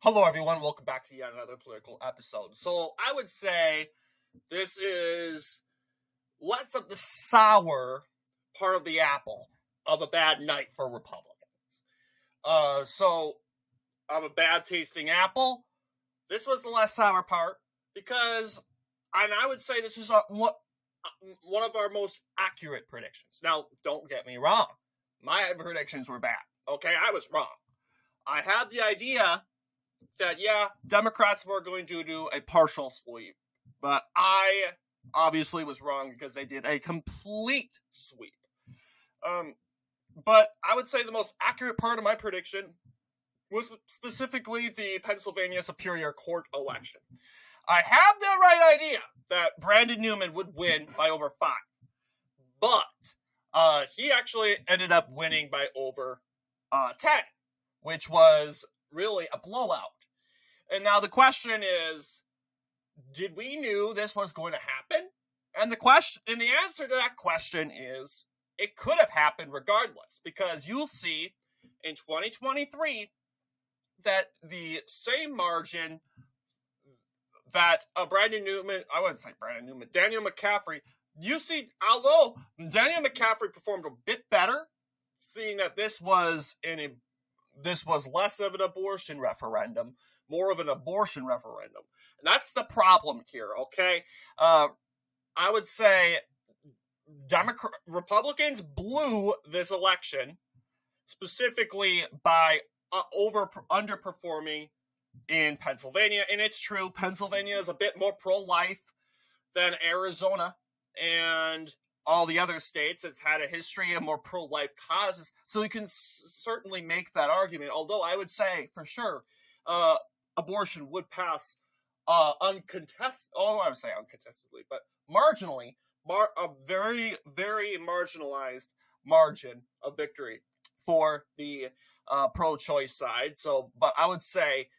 Hello, everyone. Welcome back to yet another political episode. So, I would say this is less of the sour part of the apple of a bad night for Republicans. So, of a bad tasting apple, this was the less sour part because, and I would say this is one of our most accurate predictions. Now, don't get me wrong. My predictions were bad. Okay, I was wrong. I had the idea that, Democrats were going to do a partial sweep. But I obviously was wrong because they did a complete sweep. But I would say the most accurate part of my prediction was specifically the Pennsylvania Superior Court election. I had the right idea that Brandon Newman would win by over 5. But he actually ended up winning by over 10, which was really a blowout. And now the question is, did we knew this was going to happen? And the answer to that question is, it could have happened regardless, because you'll see in 2023 that the same margin that Daniel McCaffrey, you see, although Daniel McCaffrey performed a bit better, seeing that this was less of an abortion referendum, more of an abortion referendum. And that's the problem here, okay? I would say Republicans blew this election, specifically by underperforming in Pennsylvania. And it's true, Pennsylvania is a bit more pro-life than Arizona and all the other states. It's had a history of more pro-life causes, so you can certainly make that argument. Although I would say, for sure, abortion would pass uncontestedly, but marginally, a very, very marginalized margin of victory for the pro-choice side. So, but I would say,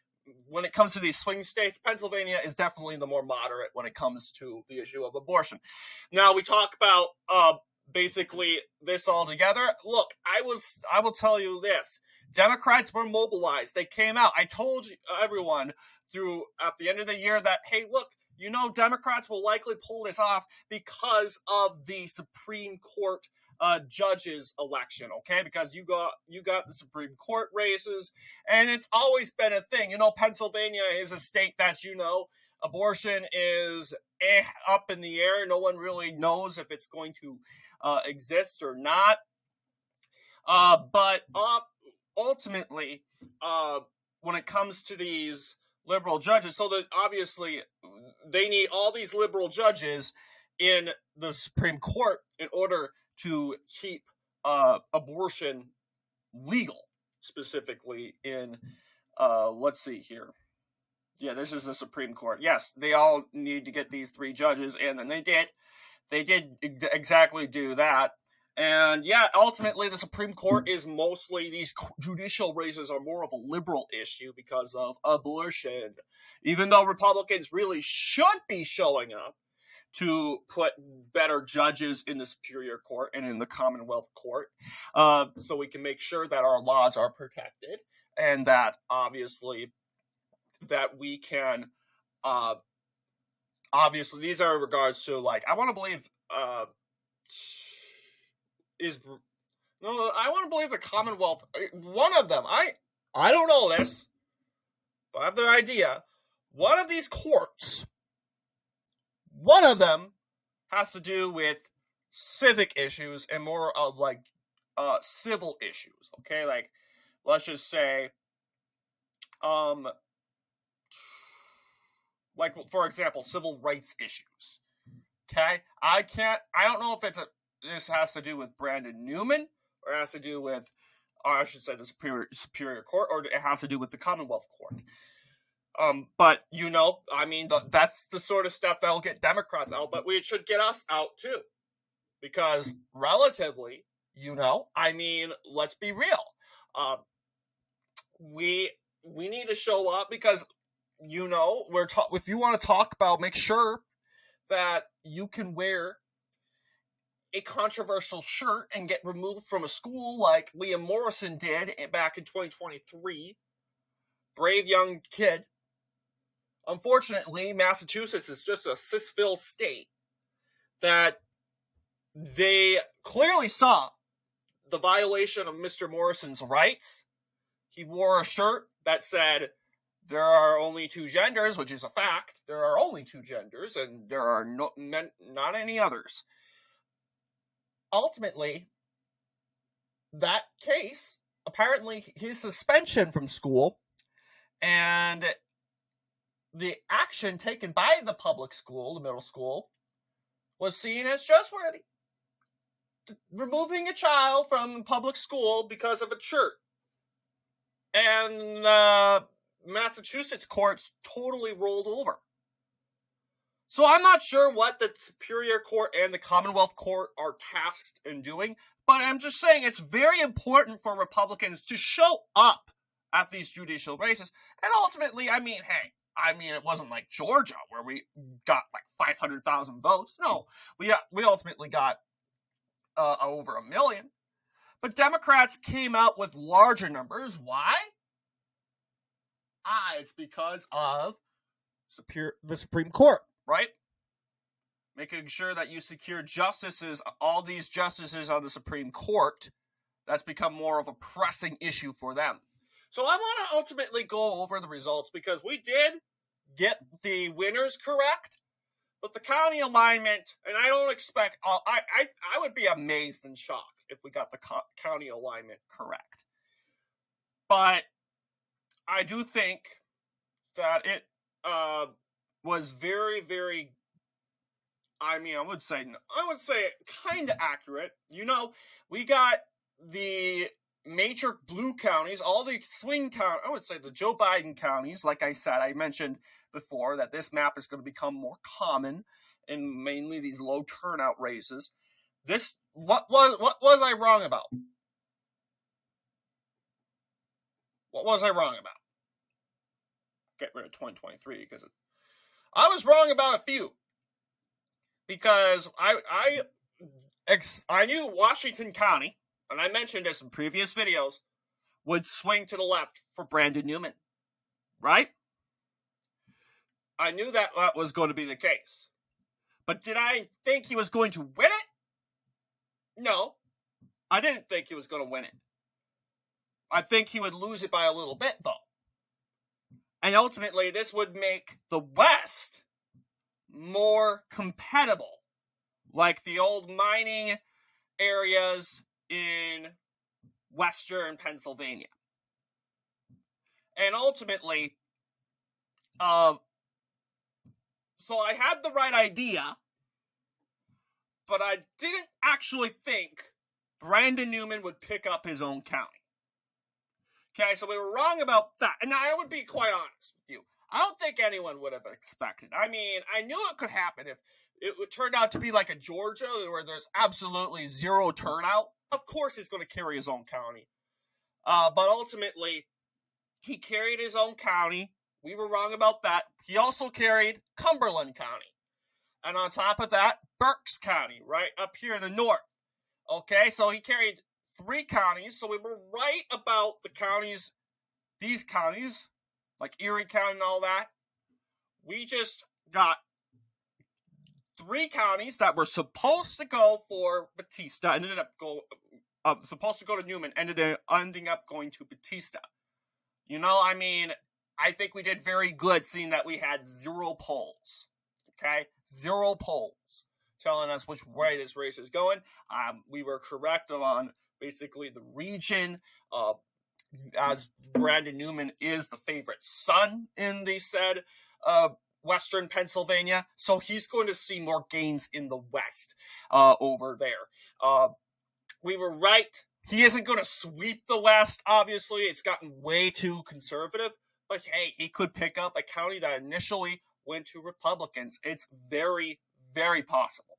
when it comes to these swing states, Pennsylvania is definitely the more moderate when it comes to the issue of abortion. Now, we talk about basically this all together. Look, I will tell you this. Democrats were mobilized. They came out. I told everyone at the end of the year that, hey, look, Democrats will likely pull this off because of the Supreme Court judges election, okay? Because you got the Supreme Court races, and it's always been a thing. Pennsylvania is a state that, abortion is up in the air. No one really knows if it's going to exist or not. But ultimately, when it comes to these liberal judges, so that obviously they need all these liberal judges in the Supreme Court in order to keep abortion legal, specifically in, let's see here. Yeah, this is the Supreme Court. Yes, they all need to get these 3 judges, and then they did. They did exactly do that. And yeah, ultimately the Supreme Court is mostly, these judicial races are more of a liberal issue because of abortion. Even though Republicans really should be showing up to put better judges in the Superior Court and in the Commonwealth Court, so we can make sure that our laws are protected, and that obviously that we can, obviously these are in regards to, like, I want to believe, I want to believe the Commonwealth, one of them, I don't know this, but I have the idea, one of these courts, one of them has to do with civic issues and more of, like, civil issues, okay? Like, let's just say, like, for example, civil rights issues, okay? I don't know if this has to do with Brandon Newman, or it has to do with, or I should say, the Superior Court, or it has to do with the Commonwealth Court. But, that's the sort of stuff that'll get Democrats out, but it should get us out too. Because relatively, let's be real. We need to show up because, if you want to talk about, make sure that you can wear a controversial shirt and get removed from a school like Liam Morrison did back in 2023, brave young kid. Unfortunately, Massachusetts is just a cis-filled state that they clearly saw the violation of Mr. Morrison's rights. He wore a shirt that said, there are only two genders, which is a fact. There are only two genders, and there are not any others. Ultimately, that case, apparently his suspension from school and the action taken by the public school, the middle school, was seen as trustworthy. Removing a child from public school because of a shirt. And Massachusetts courts totally rolled over. So I'm not sure what the Superior Court and the Commonwealth Court are tasked in doing, but I'm just saying it's very important for Republicans to show up at these judicial races. And ultimately, it wasn't like Georgia where we got like 500,000 votes. No, we ultimately got over 1 million. But Democrats came out with larger numbers. Why? It's because of the Supreme Court, right? Making sure that you secure justices, all these justices on the Supreme Court, that's become more of a pressing issue for them. So I want to ultimately go over the results because we did get the winners correct, but the county alignment, and I don't expect, I would be amazed and shocked if we got the county alignment correct. But I do think that it was very, very, I would say kind of accurate. We got the major blue counties, all the swing counties, I would say the Joe Biden counties. Like I said, I mentioned before that this map is going to become more common in mainly these low turnout races. What was I wrong about? What was I wrong about? Get rid of 2023 because I was wrong about a few. Because I knew Washington County, and I mentioned this in previous videos, would swing to the left for Brandon Newman, right? I knew that was going to be the case. But did I think he was going to win it? No, I didn't think he was going to win it. I think he would lose it by a little bit, though. And ultimately, this would make the West more compatible, like the old mining areas in western Pennsylvania. And ultimately, so I had the right idea, but I didn't actually think Brandon Newman would pick up his own county. Okay, so we were wrong about that. And I would be quite honest with you. I don't think anyone would have expected. I knew it could happen if it would turn out to be like a Georgia where there's absolutely zero turnout. Of course he's going to carry his own county. But ultimately, he carried his own county. We were wrong about that. He also carried Cumberland County. And on top of that, Berks County, right up here in the north. Okay, so he carried 3 counties. So we were right about the counties, these counties, like Erie County and all that. We just got 3 counties that were supposed to go for Batista, ended up supposed to go to Newman, ending up going to Batista. I think we did very good seeing that we had 0 polls. Okay? 0 polls telling us which way this race is going. We were correct on basically the region, as Brandon Newman is the favorite son in the said Western Pennsylvania, so he's going to see more gains in the West over there. We were right. He isn't going to sweep the West, obviously. It's gotten way too conservative. But hey, he could pick up a county that initially went to Republicans. It's very, very possible.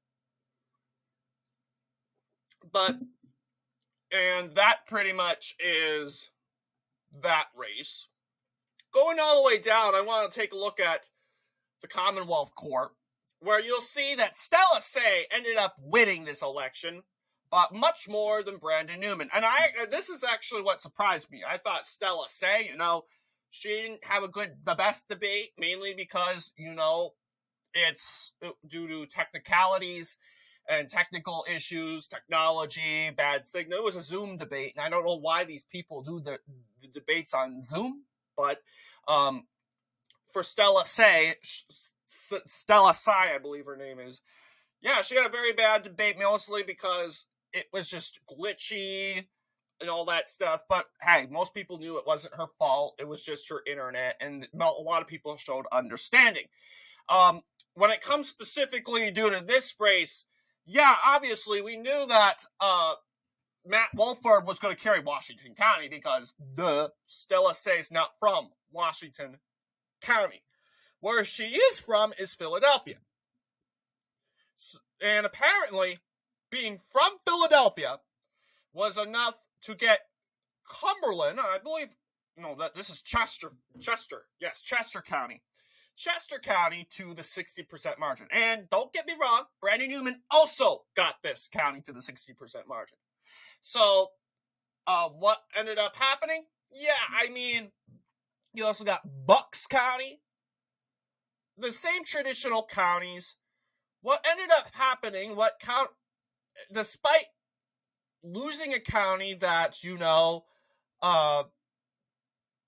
And that pretty much is that race. Going all the way down, I want to take a look at the Commonwealth Court, where you'll see that Stella Say ended up winning this election, but much more than Brandon Newman. And this is actually what surprised me. I thought Stella Say, she didn't have the best debate, mainly because, it's due to technicalities and technical issues, technology, bad signal. It was a Zoom debate, and I don't know why these people do the debates on Zoom, but for Stella Say, I believe her name is, yeah, she had a very bad debate, mostly because it was just glitchy and all that stuff. But hey, most people knew it wasn't her fault. It was just her internet, and a lot of people showed understanding. When it comes specifically due to this race, yeah, obviously we knew that Matt Wolford was going to carry Washington County because Stella Say's not from Washington County. Where she is from is Philadelphia. And apparently, being from Philadelphia was enough to get Cumberland, I believe, no, this is Chester County. Chester County to the 60% margin. And don't get me wrong, Brandon Newman also got this county to the 60% margin. So, what ended up happening? Yeah, I mean, you also got Bucks County, the same traditional counties. What ended up happening, despite losing a county that,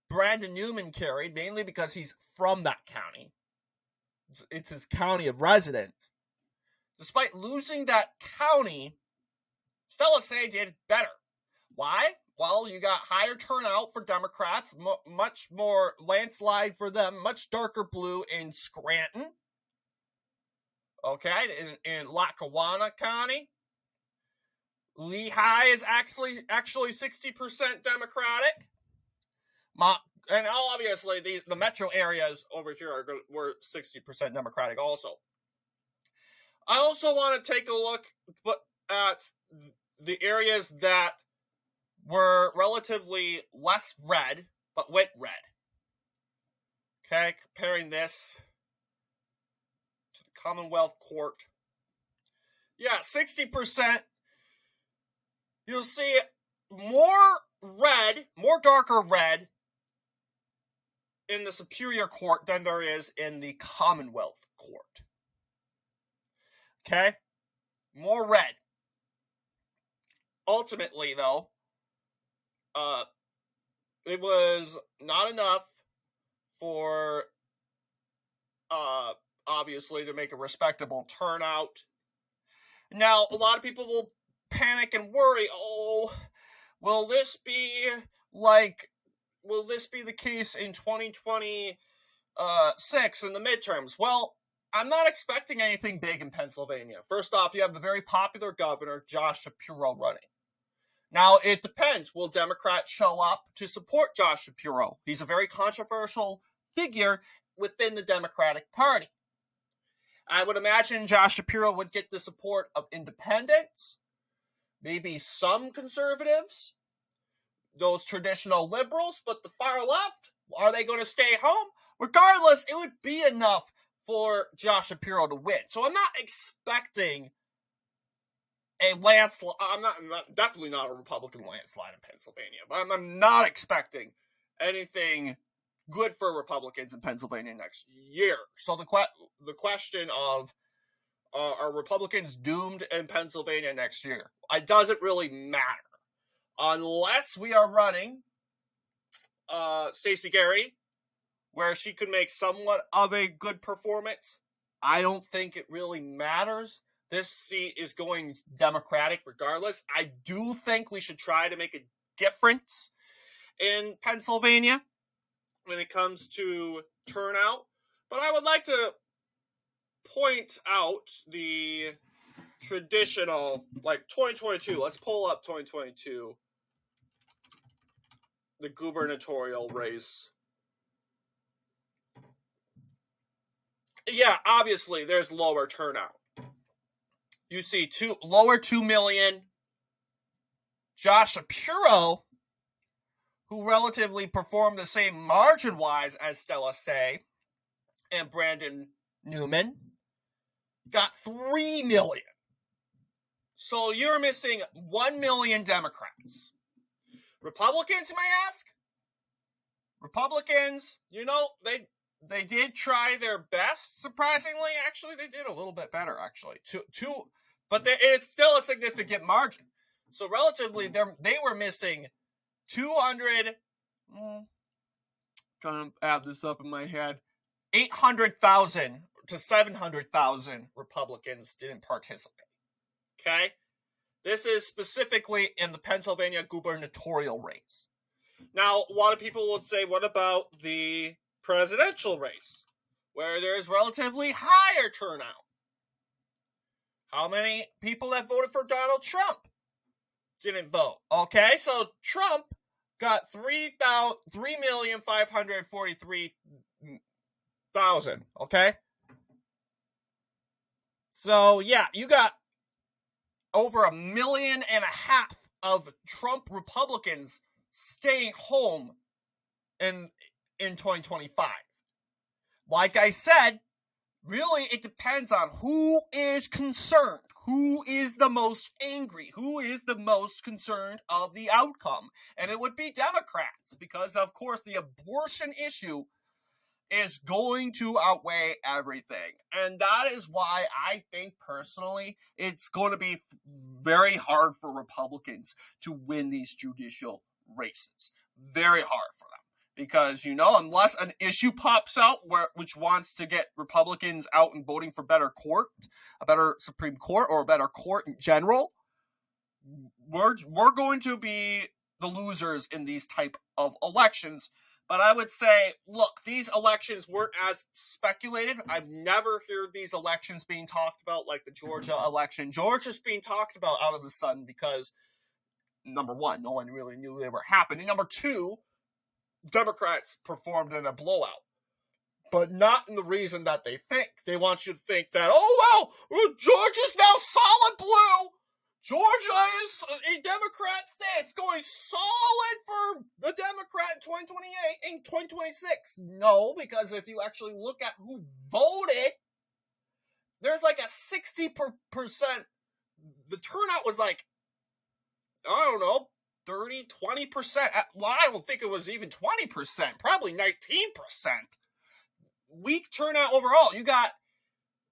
Brandon Newman carried, mainly because he's from that county. It's his county of residence. Despite losing that county, Stella Say did better. Why? Well, you got higher turnout for Democrats, much more landslide for them, much darker blue in Scranton. Okay, in Lackawanna County. Lehigh is actually 60% Democratic. And obviously, the metro areas over here were 60% Democratic also. I also want to take a look at the areas that were relatively less red, but went red. Okay, comparing this to the Commonwealth Court. Yeah, 60%. You'll see more darker red in the Superior Court than there is in the Commonwealth Court. Okay? More red. Ultimately, though, it was not enough for, obviously, to make a respectable turnout. Now, a lot of people will panic and worry, will this be the case in 2026 in the midterms? Well, I'm not expecting anything big in Pennsylvania. First off, you have the very popular governor, Josh Shapiro, running. Now, it depends. Will Democrats show up to support Josh Shapiro? He's a very controversial figure within the Democratic Party. I would imagine Josh Shapiro would get the support of independents, maybe some conservatives, those traditional liberals, but the far left, are they going to stay home? Regardless, it would be enough for Josh Shapiro to win. So I'm not expecting a landslide. Definitely not a Republican landslide in Pennsylvania, but I'm not expecting anything good for Republicans in Pennsylvania next year. So the question of are Republicans doomed in Pennsylvania next year? It doesn't really matter. Unless we are running Stacey Garrity, where she could make somewhat of a good performance. I don't think it really matters. This seat is going Democratic regardless. I do think we should try to make a difference in Pennsylvania when it comes to turnout. But I would like to point out the traditional, 2022. Let's pull up 2022, the gubernatorial race. Yeah, obviously, there's lower turnout. You see lower 2 million. Josh Shapiro, who relatively performed the same margin-wise as Stella Say and Brandon Newman, got 3 million. So you're missing 1 million Democrats. Republicans, you may ask? Republicans, they did try their best, surprisingly. Actually, they did a little bit better, actually. But it's still a significant margin. So relatively, they were missing 200, trying to add this up in my head, 800,000 to 700,000 Republicans didn't participate. Okay? This is specifically in the Pennsylvania gubernatorial race. Now, a lot of people would say, what about the presidential race, where there's relatively higher turnout? How many people that voted for Donald Trump didn't vote? Okay, so Trump got 3,543,000, okay? So, yeah, you got over 1.5 million of Trump Republicans staying home in 2025. Like I said, really it depends on who is concerned, who is the most angry, who is the most concerned of the outcome. And it would be Democrats, because of course the abortion issue is going to outweigh everything. And that is why I think personally it's going to be very hard for Republicans to win these judicial races. Very hard for them. Because, unless an issue pops out which wants to get Republicans out and voting for a better Supreme Court, or a better court in general, we're going to be the losers in these type of elections. But I would say, look, these elections weren't as speculated. I've never heard these elections being talked about like the Georgia election. Georgia's being talked about out of the sun because, number one, no one really knew they were happening. Number two, Democrats performed in a blowout. But not in the reason that they think. They want you to think that, Georgia's now solid blue. Georgia is a Democrat state. It's going solid for the Democrat in 2028 and 2026. No, because if you actually look at who voted, there's like a 60%. The turnout was like, I don't know, 30, 20%. Well, I don't think it was even 20%. Probably 19%. Weak turnout overall. You got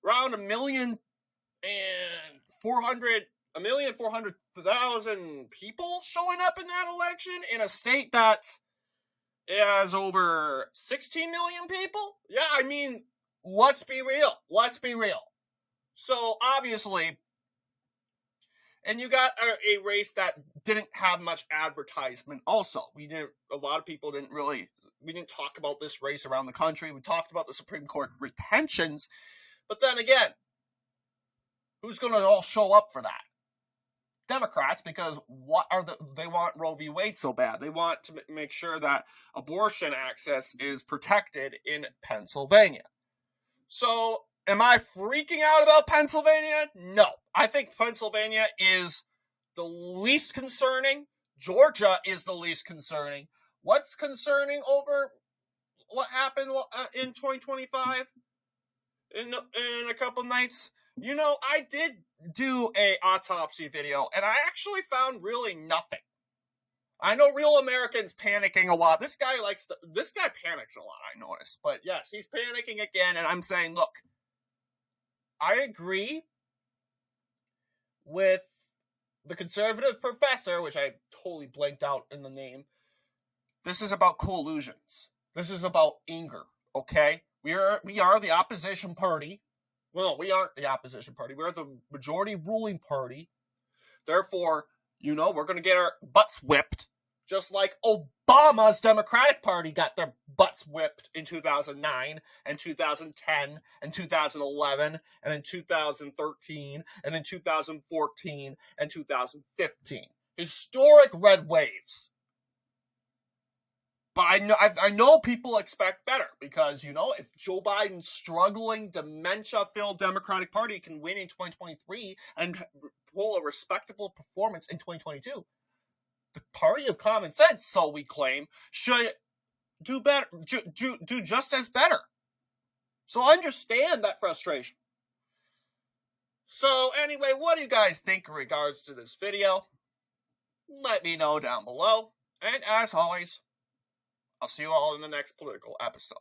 around 1,400,000 people showing up in that election in a state that has over 16 million people. Yeah, I mean, let's be real. So obviously, and you got a race that didn't have much advertisement also. A lot of people didn't talk about this race around the country. We talked about the Supreme Court retentions, but then again, who's going to all show up for that? Democrats, because they want Roe v. Wade so bad. They want to make sure that abortion access is protected in Pennsylvania. So, am I freaking out about Pennsylvania? No. I think Pennsylvania is the least concerning. Georgia is the least concerning. What's concerning over what happened in 2025 in a couple nights? I did do a autopsy video, and I actually found really nothing. I know real Americans panicking a lot. This guy panics a lot, I noticed. But yes, he's panicking again, and I'm saying, look, I agree with the conservative professor, which I totally blanked out in the name. This is about collusions. This is about anger, okay? We are the opposition party. Well, we aren't the opposition party. We're the majority ruling party. Therefore, we're going to get our butts whipped, just like Obama's Democratic Party got their butts whipped in 2009 and 2010 and 2011 and then 2013 and then 2014 and 2015. Historic red waves. But I know people expect better because, if Joe Biden's struggling, dementia-filled Democratic Party can win in 2023 and pull a respectable performance in 2022, the party of common sense, so we claim, should do better, do just as better. So understand that frustration. So anyway, what do you guys think in regards to this video? Let me know down below. And as always, I'll see you all in the next political episode.